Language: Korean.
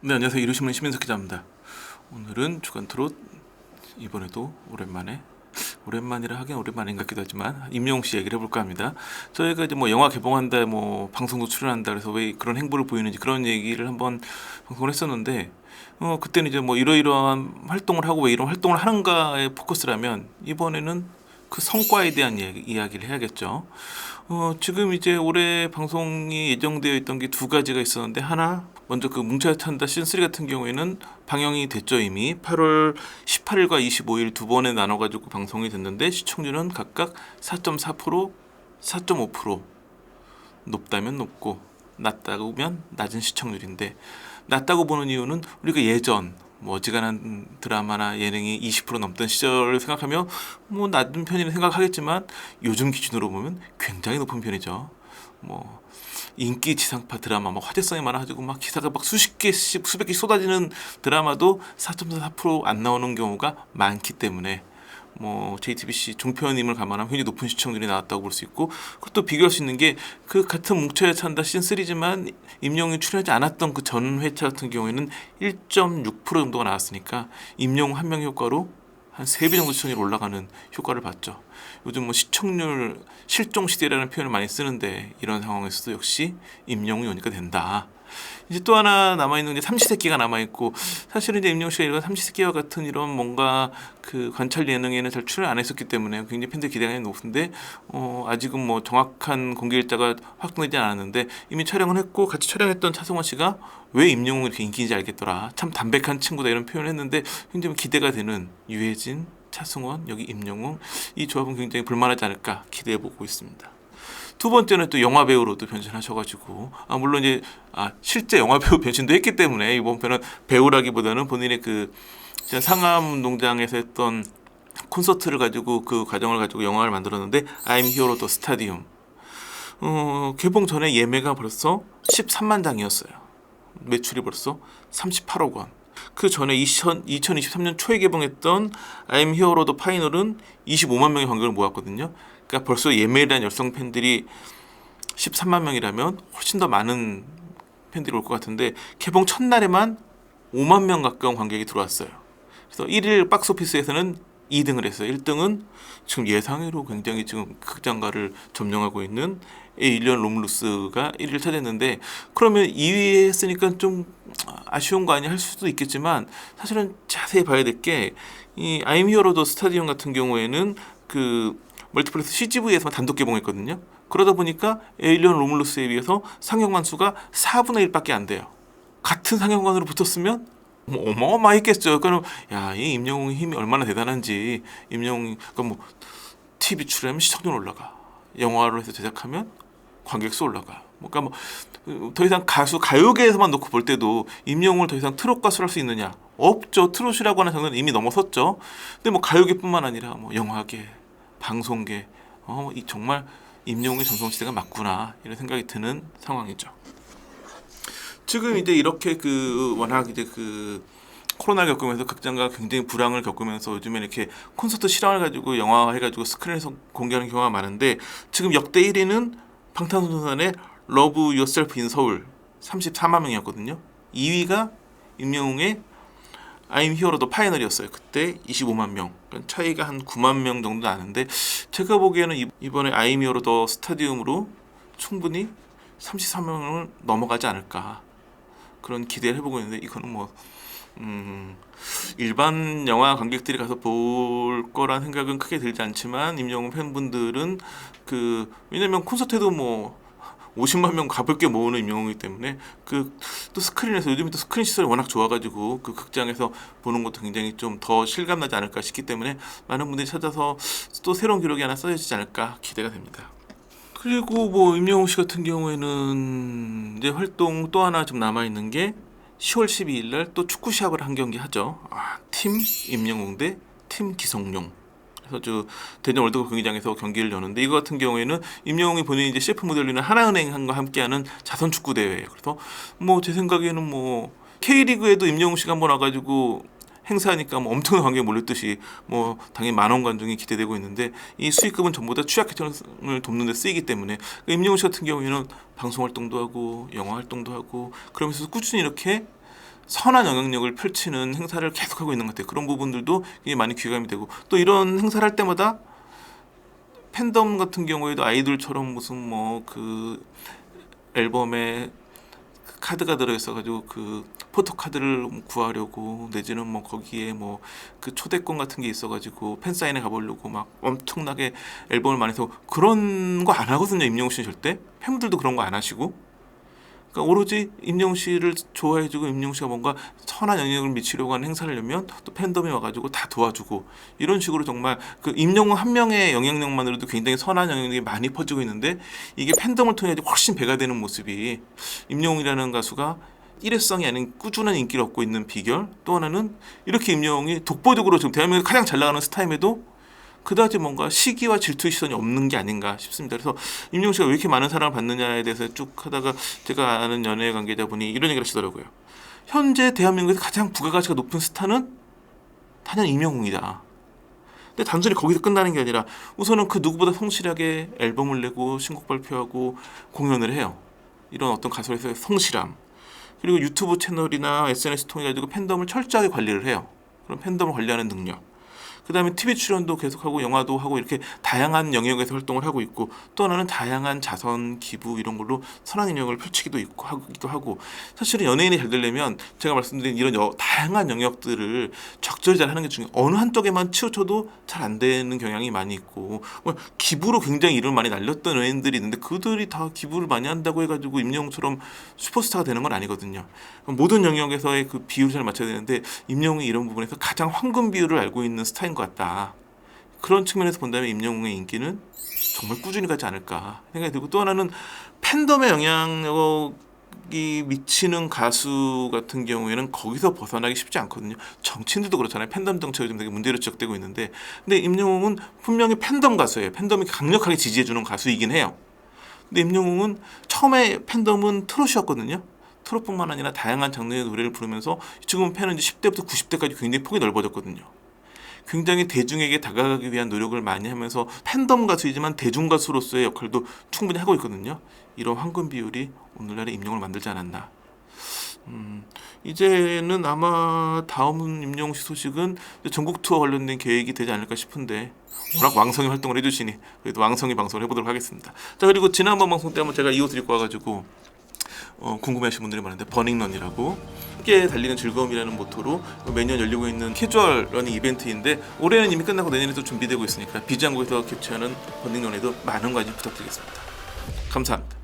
네, 안녕하세요. 이루신문 시민석 기자입니다. 오늘은 주간 트롯, 이번에도 오랜만이라 하긴 오랜만인 것 같기도 하지만 임영웅 씨 얘기를 해볼까 합니다. 저희가 이제 뭐 영화 개봉한다, 뭐 방송도 출연한다, 그래서 왜 그런 행보를 보이는지 그런 얘기를 한번 방송을 했었는데, 그때는 이제 뭐 이러이러한 활동을 하고 왜 이런 활동을 하는가에 포커스라면, 이번에는 그 성과에 대한 이야기를 해야겠죠. 지금 이제 올해 방송이 예정되어 있던 게 두 가지가 있었는데, 하나 먼저 그 뭉쳐야 찬다 시즌3 같은 경우에는 방영이 됐죠. 이미 8월 18일과 25일 두 번에 나눠가지고 방송이 됐는데, 시청률은 각각 4.4%, 4.5%, 높다면 높고 낮다고 보면 낮은 시청률인데, 낮다고 보는 이유는 우리가 예전 뭐 어지간한 드라마나 예능이 20% 넘던 시절을 생각하면 뭐 낮은 편이라 생각하겠지만, 요즘 기준으로 보면 굉장히 높은 편이죠. 뭐 인기 지상파 드라마 막 화제성이 많아가지고 막 기사가 막 수십 개씩 수백 개씩 쏟아지는 드라마도 4.4%안 나오는 경우가 많기 때문에, 뭐 JTBC 종편임을 감안하면 굉장히 높은 시청률이 나왔다고 볼 수 있고, 그것도 비교할 수 있는 게 그 같은 뭉쳐야 찬다 시즌3지만 임영웅이 출연하지 않았던 그 전 회차 같은 경우에는 1.6% 정도가 나왔으니까 임영웅 한 명 효과로 한 3배 정도 시청률이 올라가는 효과를 봤죠. 요즘 뭐 시청률 실종 시대라는 표현을 많이 쓰는데, 이런 상황에서도 역시 임영웅이 오니까 된다. 이제 또 하나 남아있는 게 삼시세끼가 남아있고, 사실은 이제 임영웅 씨가 이런 삼시세끼와 같은 이런 뭔가 그 관찰 예능에는 잘 출연 안 했었기 때문에 굉장히 팬들 기대감이 높은데, 아직은 뭐 정확한 공개 일자가 확정되지 않았는데, 이미 촬영을 했고 같이 촬영했던 차승원 씨가 왜 임영웅이 이렇게 인기인지 알겠더라, 참 담백한 친구다, 이런 표현을 했는데, 굉장히 기대가 되는 유해진, 차승원, 여기 임영웅, 이 조합은 굉장히 볼만하지 않을까 기대해보고 있습니다. 두 번째는 또 영화 배우로도 변신하셔가지고, 물론 이제 실제 영화 배우 변신도 했기 때문에 이번 편은 배우라기보다는 본인의 그 상암농장에서 했던 콘서트를 가지고, 그 과정을 가지고 영화를 만들었는데, I'm Hero the Stadium. 개봉 전에 예매가 벌써 13만 장이었어요. 매출이 벌써 38억 원. 그 전에 2023년 초에 개봉했던 I'm Hero the Final은 25만 명의 관객을 모았거든요. 그러니까 벌써 예매에 대한 열성 팬들이 13만 명이라면 훨씬 더 많은 팬들이 올 것 같은데, 개봉 첫날에만 5만 명 가까운 관객이 들어왔어요. 그래서 1일 박스오피스에서는 2등을 했어요. 1등은 지금 예상외로 굉장히 지금 극장가를 점령하고 있는 에일리언 로물루스가 1위를 차지했는데, 그러면 2위에 했으니까 좀 아쉬운 거 아니야 할 수도 있겠지만, 사실은 자세히 봐야 될 게, 이 I'm Hero the Stadium 같은 경우에는 그 멀티플렉스 CGV에서 단독 개봉했거든요. 그러다 보니까 에일리언 로물루스에 비해서 상영관 수가 4분의 1밖에 안 돼요. 같은 상영관으로 붙었으면 어마어마했겠죠. 그러니까 이 임영웅의 힘이 얼마나 대단한지. 임영웅이 그러니까 뭐 TV 출연하면 시청률 올라가, 영화로 해서 제작하면 관객 수 올라가. 그러니까 뭐 더 이상 가요계에서만 놓고 볼 때도 임영웅을 더 이상 트롯 가수를 할 수 있느냐? 없죠. 트롯이라고 하는 장르는 이미 넘어섰죠. 근데 뭐 가요계뿐만 아니라 뭐 영화계, 방송계, 이 정말 임영웅의 전성시대가 맞구나, 이런 생각이 드는 상황이죠. 지금 이제 이렇게 워낙 이제 코로나를 겪으면서 극장가 굉장히 불황을 겪으면서 요즘에 이렇게 콘서트 실황을 가지고 영화 해가지고 스크린에서 공개하는 경우가 많은데, 지금 역대 1위는 방탄소년단의 Love Yourself in 서울 34만 명이었거든요. 2위가 임영웅의 I'm Hero the Final이었어요. 그때 25만 명. 그러니까 차이가 한 9만 명 정도 나는데, 제가 보기에는 이번에 I'm Hero the Stadium으로 충분히 33만 명을 넘어가지 않을까, 그런 기대를 해보고 있는데, 이거는 뭐 일반 영화 관객들이 가서 볼 거란 생각은 크게 들지 않지만, 임영웅 팬분들은 왜냐면 콘서트에도 뭐 50만 명 가볍게 모으는 임영웅이기 때문에, 또 스크린에서 요즘에 또 스크린 시설이 워낙 좋아가지고 그 극장에서 보는 것도 굉장히 좀 더 실감나지 않을까 싶기 때문에, 많은 분들이 찾아서 또 새로운 기록이 하나 써지지 않을까 기대가 됩니다. 그리고 뭐 임영웅 씨 같은 경우에는 이제 활동 또 하나 좀 남아 있는 게, 10월 12일 날 또 축구 시합을 한 경기 하죠. 팀 임영웅 대 팀 기성용. 그래서 대전 월드컵 경기장에서 경기를 여는데, 이거 같은 경우에는 임영웅이 본인이 이제 CF 모델로 있는 하나은행과 함께하는 자선 축구 대회예요. 그래서 뭐 제 생각에는 뭐 K리그에도 임영웅 씨가 한번 와가지고 행사하니까 뭐 엄청난 관객이 몰렸듯이, 뭐 당연히 만원 관중이 기대되고 있는데, 이 수익금은 전부 다 취약계층을 돕는 데 쓰이기 때문에, 임영웅 씨 같은 경우에는 방송 활동도 하고 영화 활동도 하고 그러면서 꾸준히 이렇게 선한 영향력을 펼치는 행사를 계속하고 있는 것 같아요. 그런 부분들도 굉장히 많이 귀감이 되고, 또 이런 행사를 할 때마다 팬덤 같은 경우에도 아이돌처럼 무슨 뭐 그 앨범에 카드가 들어있어가지고 그 포토카드를 구하려고, 내지는 뭐 거기에 뭐 그 초대권 같은 게 있어가지고 팬사인회 가보려고 막 엄청나게 앨범을 많이 사고, 그런 거 안 하거든요. 임영웅 씨는 절대. 팬분들도 그런 거 안 하시고, 그러니까 오로지 임영웅 씨를 좋아해주고 임영웅 씨가 뭔가 선한 영향을 미치려고 하는 행사를 하려면 또 팬덤이 와가지고 다 도와주고, 이런 식으로 정말 그 임영웅 한 명의 영향력만으로도 굉장히 선한 영향력이 많이 퍼지고 있는데, 이게 팬덤을 통해 훨씬 배가 되는 모습이, 임영웅이라는 가수가 일회성이 아닌 꾸준한 인기를 얻고 있는 비결. 또 하나는 이렇게 임영웅이 독보적으로 지금 대한민국에 가장 잘 나가는 스타임에도 그다지 뭔가 시기와 질투의 시선이 없는 게 아닌가 싶습니다. 그래서 임영웅 씨가 왜 이렇게 많은 사랑을 받느냐에 대해서 쭉 하다가 제가 아는 연예 관계자분이 이런 얘기를 하시더라고요. 현재 대한민국에서 가장 부가가치가 높은 스타는 단연 임영웅이다. 근데 단순히 거기서 끝나는 게 아니라 우선은 그 누구보다 성실하게 앨범을 내고 신곡 발표하고 공연을 해요. 이런 어떤 가수에서의 성실함, 그리고 유튜브 채널이나 SNS 통해 가지고 팬덤을 철저하게 관리를 해요. 그런 팬덤을 관리하는 능력. 그 다음에 TV 출연도 계속하고 영화도 하고 이렇게 다양한 영역에서 활동을 하고 있고, 또 하나는 다양한 자선, 기부 이런 걸로 선한 영역을 펼치기도 있고 하기도 하고. 사실은 연예인이 잘 되려면 제가 말씀드린 이런 다양한 영역들을 적절히 잘 하는 게 중요해요. 어느 한쪽에만 치우쳐도 잘 안 되는 경향이 많이 있고, 뭐 기부로 굉장히 이름을 많이 날렸던 연예인들이 있는데 그들이 다 기부를 많이 한다고 해가지고 임영웅처럼 슈퍼스타가 되는 건 아니거든요. 모든 영역에서의 그 비율을 잘 맞춰야 되는데, 임영웅이 이런 부분에서 가장 황금 비율을 알고 있는 스타인 것 같다. 그런 측면에서 본다면 임영웅의 인기는 정말 꾸준히 가지 않을까 생각이 들고, 또 하나는 팬덤의 영향력이 미치는 가수 같은 경우에는 거기서 벗어나기 쉽지 않거든요. 정치인들도 그렇잖아요. 팬덤 정책이 좀 되게 문제로 지적되고 있는데, 근데 임영웅은 분명히 팬덤 가수예요. 팬덤이 강력하게 지지해주는 가수이긴 해요. 근데 임영웅은 처음에 팬덤은 트롯이었거든요. 트롯뿐만 아니라 다양한 장르의 노래를 부르면서 지금 팬은 이제 10대부터 90대까지 굉장히 폭이 넓어졌거든요. 굉장히 대중에게 다가가기 위한 노력을 많이 하면서 팬덤 가수이지만 대중 가수로서의 역할도 충분히 하고 있거든요. 이런 황금 비율이 오늘날의 임영웅을 만들지 않았나. 이제는 아마 다음 임영웅 씨 소식은 전국 투어 관련된 계획이 되지 않을까 싶은데, 워낙 왕성히 활동을 해주시니 그래도 왕성히 방송을 해보도록 하겠습니다. 자, 그리고 지난번 방송 때 한번 제가 이 옷을 입고 와가지고 궁금해하시는 분들이 많은데, 버닝런이라고 함께 달리는 즐거움이라는 모토로 매년 열리고 있는 캐주얼 러닝 이벤트인데, 올해는 이미 끝나고 내년에도 준비되고 있으니까 비지항국에서 개최하는 버닝런에도 많은 관심 부탁드리겠습니다. 감사합니다.